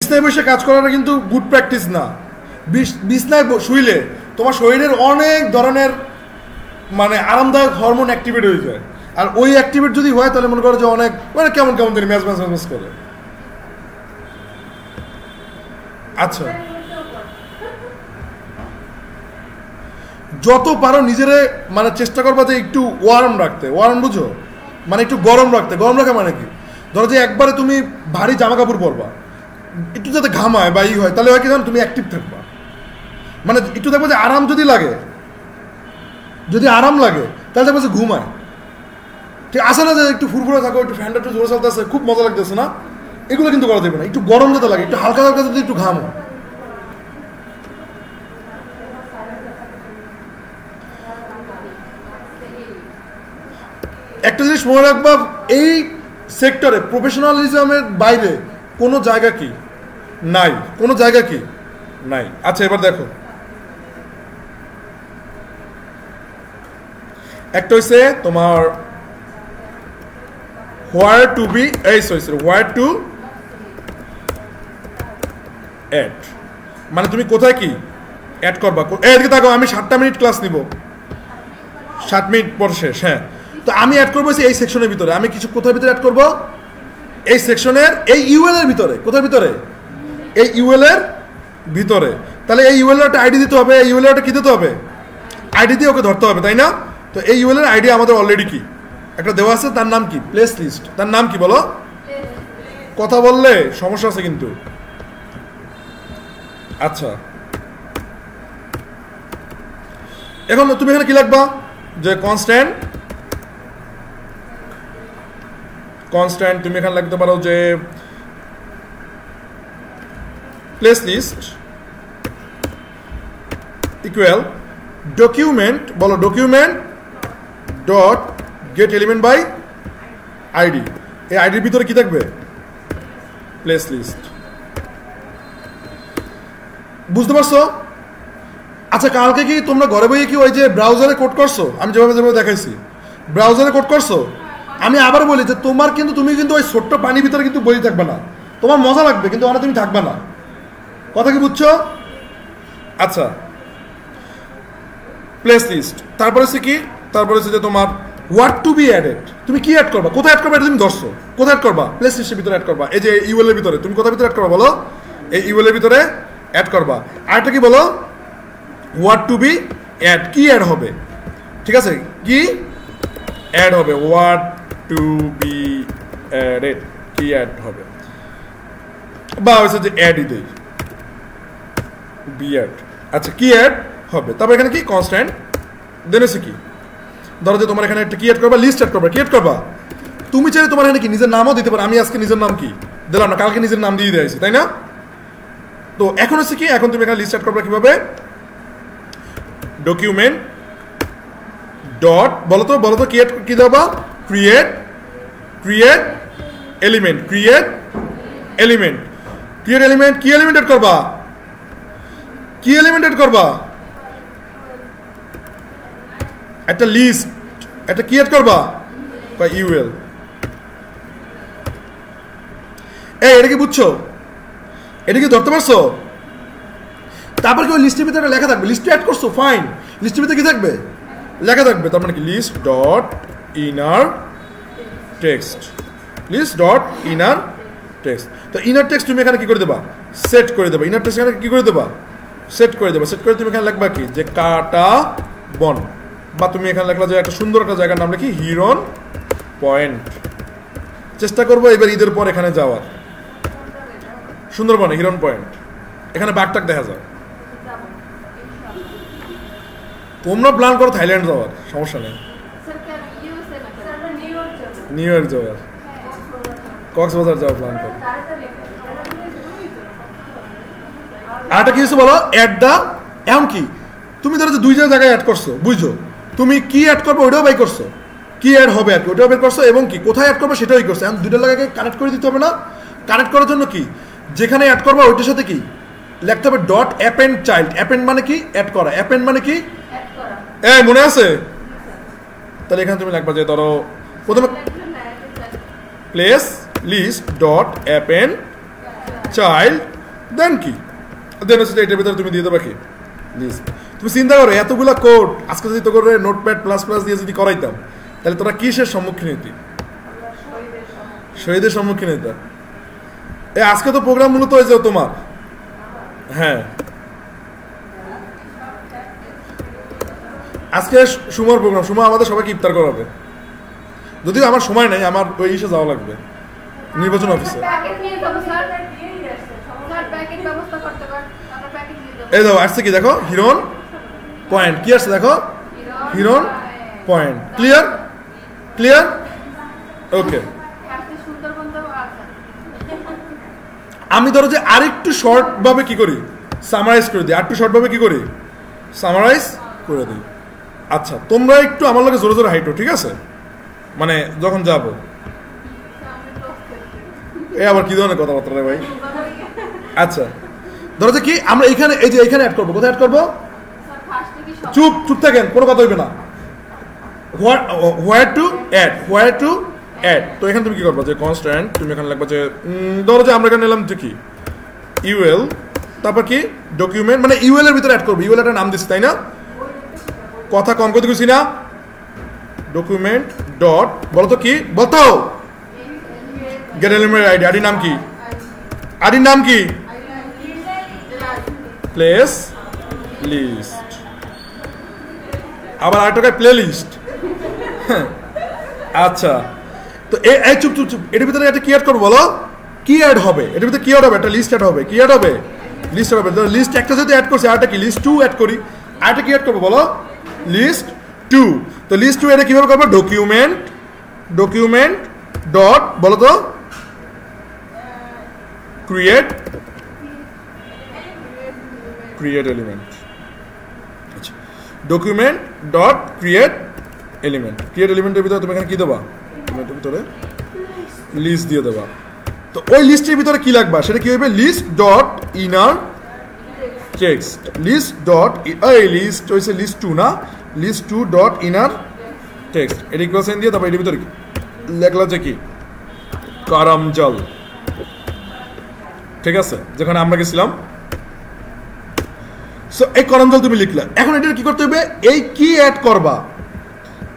বিছনায় বসে কাজ করাটা কিন্তু গুড প্র্যাকটিস না। বিছনায় শুইলে তোমার শরীরের অনেক ধরনের মানে আরামদায়ক হরমোন অ্যাক্টিভেট হয়ে যায়, আর ওই অ্যাক্টিভেট যদি হয় তাহলে মনে করো যে অনেক মানে কেমন কেমন জানি ম্যাচ ম্যাচ ম্যাচ করে। আচ্ছা, যত পারো নিজের মানে চেষ্টা করবা যে একটু ওয়ার্ম রাখতে। ওয়ার্ম বুঝো মানে একটু গরম রাখতে। গরম রাখা মানে কি, ধরো যে একবারে তুমি ভারী জামা কাপড় পরবা, একটু যাতে ঘামায় বা ই হয়, তাহলে হয় কি জানো তুমি অ্যাক্টিভ থাকবা। মানে একটু দেখবো যে আরাম যদি লাগে, যদি আরাম লাগে তাহলে দেখবো যে ঘুমায়। ঠিক আছে না, যে একটু ফুরফুরে থাকো, একটু ফ্যানটা একটু জোরে চলতেছে, খুব মজা লাগতেছে না, এগুলো কিন্তু করা যাবে না। একটু গরম যাতে লাগে, একটু হালকা হালকা যদি একটু ঘামো। একটা জিনিস মনে রাখবা, এই সেক্টরে প্রফেশনালিজমের বাইরে কোনো জায়গা কি নাই, কোনো জায়গা কি নাই। আচ্ছা, এবার দেখো, একটা হচ্ছে তোমার where to be where to add, মানে তুমি কোথায় কি অ্যাড করবা। এদিকে দেখো, আমি 7টা মিনিট ক্লাস নিব, 7 মিনিট পর শেষ। হ্যাঁ, তো আমি অ্যাড করবো এই সেকশনের ভিতরে। আমি কিছু কোথার ভিতরে অ্যাড করবো, এই সেকশনের এই ইউএল এর ভিতরে। কোথার ভিতরে, এই ইউএল এর ভিতরে। তাহলে এই ইউএল এর একটা আইডি দিতে হবে, এই ইউএল এর একটা কি দিতে হবে, আইডি দিয়ে ওকে ধরতে হবে, তাই না? তো এই ইউএল এর আইডি আমাদের অলরেডি কি একটা দেওয়া আছে, তার নাম কি প্লেস লিস্ট। তার নাম কি বলো, কথা বললে সমস্যা আছে কিন্তু। আচ্ছা, এখন তুমি এখানে কি লিখবা, যে কনস্ট্যান্ট তুমি এখানে লিখতে পারো যে প্লেস লিস্ট ইকুয়াল ডকুমেন্ট, বলো document dot get element by ID. এই আইডির ভিতরে কি থাকবে, প্লেস লিস্ট। বুঝতে পারছো? আচ্ছা, কালকে কি তোমরা ঘরে বইয়ে কি ওই যে ব্রাউজারে কোড করছো, আমি যেভাবে দেখাইছি ব্রাউজারে কোড করছো? আমি আবার বলি যে তুমি কিন্তু ওই ছোট্ট পানির ভিতরে কিন্তু বই থাকবে না, তোমার মজা লাগবে কিন্তু ওখানে তুমি থাকবে না। কথা কি বুঝছো? আচ্ছা, প্লেস লিস্ট, তারপরে হচ্ছে কি, তারপরে হচ্ছে যে তোমার হোয়াট টু বি অ্যাডেড। তুমি কি অ্যাড করবা, কোথায় অ্যাড করবা, এটা তুমি ধরছো। কোথায় অ্যাড করবা, প্লেস লিস্টের ভিতরে অ্যাড করবা। এই যে ইউএল এর ভিতরে তুমি কোথার ভিতরে অ্যাড করবা বলো, এই ইউএল এর ভিতরে অ্যাড করবা। আরেকটা কি বলো, হোয়াট টু বি অ্যাড, কি অ্যাড হবে, ঠিক আছে, কি অ্যাড হবে, হোয়াট টু বি অ্যাডেড, কি অ্যাড হবে, বা হচ্ছে যে অ্যাডই দেই, বি অ্যাড। আচ্ছা, কি অ্যাড হবে, তারপর এখানে কি কনস্ট্যান্ট দেনেছে কি, ধরো যে তোমার এখানে একটা কি অ্যাড করবা, লিস্ট অ্যাড করবা। কি অ্যাড করবা, তুমি চাইলে তোমার এখানে কি নিজের নামও দিতে পারো। আমি আজকে নিজের নাম কি দিলাম না, কালকে নিজের নাম দিয়ে দিয়েছি, তাই না? তো এখন হচ্ছে কি, এখন তুমি এখানে লিস্ট অ্যাড করবা কিভাবে, ডকুমেন্ট ডট বলো তো কি দেবা, ক্রিয়েট এলিমেন্ট, কি এলিমেন্ট এড করবা, কি এলিমেন্ট এড করবা, একটা লিস্ট, একটা কি এড করবা বা ইউএল। এটা কি বুঝছো, এটা কি ধরতে পারছো? তারপর কি ওই লিস্টের ভিতরে লেখা থাকবে, লিস্টে অ্যাড করছো, ফাইন, লিস্টের ভিতরে কি থাকবে, লেখা থাকবে। তার মানে কি, লিস্ট ডট ইনার টেক্সট, তো ইনার টেক্সট তুমি এখানে কি করে দেবা, সেট করে দেবা। ইনার টেক্সট এখানে কি করে দেবা, সেট করে দেবা। সেট করে তুমি এখানে লিখবা কি, যে কাটা বন, বা তুমি এখানে লেখলা যে একটা সুন্দর একটা জায়গার নাম লিখি হিরন পয়েন্ট। চেষ্টা করবো এবার ঈদের পর এখানে যাওয়ার, সুন্দরবনে হিরন পয়েন্ট, এখানে বাঘটাক দেখা যায়। তোমরা প্ল্যান করো থাইল্যান্ড যাওয়ার, সমস্যা নেই, নিউ ইয়র্ক যাওয়ার, কক্সবাজার যাওয়ার প্ল্যান করো। আরেকটা কি হচ্ছে বলো, অ্যাড দা, এমন কি তুমি ধরো যে 2 জায়গায় অ্যাড করছো, বুঝছো, তুমি কি অ্যাড করবে ওইটাও বাই করছো, কি অ্যাড হবে আর কি ওইটাও বের করছো, এবং কি কোথায় অ্যাড করবে সেটাই করছো। এখন 2টা জায়গাকে কানেক্ট করে দিতে হবে না? কানেক্ট করার জন্য কি, যেখানে অ্যাড করবা ওইটার সাথে কি লিখতে হবে, ডট অ্যাপেন্ড চাইল্ড। অ্যাপেন্ড মানে কি, অ্যাড করা, অ্যাপেন্ড মানে কি, মনে আছে? তাহলে এখানে তুমি লিখবা যে ধরো প্রথমে place list dot append child then কি দেন হচ্ছে এটার ভিতরে তুমি দিয়ে দেবা কি লিস্ট। তুমি চিন্তা করো এতগুলা কোড আজকে যদি তো করে নোটপ্যাড প্লাস প্লাস দিয়ে যদি করাইতাম তাহলে তোরা কিসের সম্মুখীন হইতি? শহীদের সম্মুখীন হইতা। আজকে তো প্রোগ্রাম মূলত হয়েছে তোমার, হ্যাঁ আজকে সুমার প্রোগ্রাম, সুমা আমাদের সবাইকে ইফতার করাবে। যদিও আমার সময় নেই, আমার ওই ইসে যাওয়া লাগবে নির্বাচন অফিসে। এই দেখো আসছে কি দেখো, হিরন পয়েন্ট কি আসছে দেখো, হিরন পয়েন্ট। Clear clear okay. আমি ধরো যে আরেকটু শর্ট ভাবে কি করি, সামারাইজ করে দিই, আরেকটু শর্ট ভাবে কি করি, সামারাইজ করে দিই। আচ্ছা তোমরা একটু আমার লগে জোরে জোরে হাইটো, ঠিক আছে? মানে যখন যাব এ আবার কি ধরনের কথাবার্তা রে ভাই। আচ্ছা ধরো যে কি আমরা এখানে এই যে এখানে অ্যাড করবো, কোথায় অ্যাড করবো? চুপ চুপ থাকেন, কোনো কথা হইবে না। Where to add, where to add. তো এখানে তুমি কি করবা যে কনস্ট্যান্ট, তুমি এখানে লিখবা যে ধরো যে আমরা এখানে নিলাম যে কি ইউএল, তারপর কি ডকুমেন্ট, মানে ইউএল এর ভিতরে অ্যাড করবো। ইউএল একটা নাম দিচ্ছি তাই না, কথা কম করতে গেছি না। ডকুমেন্ট ডট বলো তো কি বলতো, গেট এলিমেন্ট আইডি, আইডির নাম কি, আইডির নাম কি, প্লেস লিস্ট। আবার আরেকটা প্লে লিস্ট। আচ্ছা তো এই চুপ চুপ চুপ, এটার ভিতরে একটা কি অ্যাড করবো বলো, কি অ্যাড হবে এটার ভিতরে, কি অ্যাড হবে, একটা লিস্ট অ্যাড হবে। কি অ্যাড হবে? লিস্ট হবে। লিস্ট একটা যদি অ্যাড করছি, আরেকটা কি লিস্ট 2 অ্যাড করি, আরেকটা কি অ্যাড করবো বলো, লিস্ট 2। তো লিস্ট 2 এটা কিভাবে করবো, ডকুমেন্ট, ডকুমেন্ট ডট বলো তো ক্রিয়েট, ক্রিয়েট এলিমেন্ট। আচ্ছা document dot create element. Create এলিমেন্টের ভিতরে তুমি এখানে কি দেবা, এলিমেন্টের ভিতরে লিস্ট দিয়ে দেবা। তো ওই লিস্টের ভিতরে কি লাগবা সেটা কি হবে, list dot inner text, list dot এই লিস্ট হইছে লিস্ট 2 না, লিস্ট 2 ডট ইনার টেক্সট। এর ইকুয়াল সাইন দিয়ে তারপর এর ভিতরে লেখলা যে কি কারামজাল, ঠিক আছে, যেখানে আমরা গেছিলাম। সো এই করমজাল তুমি লিখলা। এখন এটা কি করতে হবে, এই কি অ্যাড করবা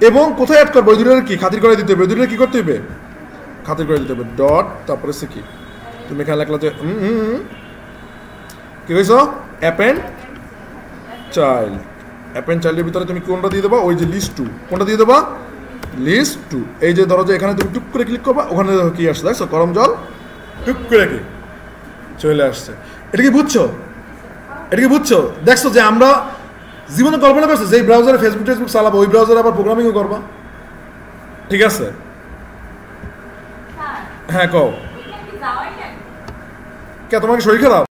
এবং কোথায় অ্যাড করবো, ওই দুটোর কি খাতির করে দিতে হবে, ওই দুটোর কি করতে হবে, খাতির করে দিতে হবে। ডট তারপরে সে কি তুমি এখানে লেখলা যে কি কইছো, অ্যাপেন্ড চাইল্ড। অ্যাপেন্ড চাইল্ডের ভিতরে তুমি কোনটা দিয়ে দেবা, ওই যে লিস্ট 2, কোনটা দিয়ে দেবা, লিস্ট 2। এই যে ধরো যে এখানে তুমি টুক করে ক্লিক করবা, ওখানে কি আসছে দেখছো, করমজল টুক করে কি চলে আসছে। এটা কি বুঝছো, এটা কি বুঝছো? দেখছো যে আমরা জীবনে কল্পনা করছো যে ব্রাউজারে ফেসবুক টেসবুক চালাবো, ওই ব্রাউজারে আবার প্রোগ্রামিংও করবা, ঠিক আছে? হ্যাঁ কও কে, তোমাকে শরীর খারাপ?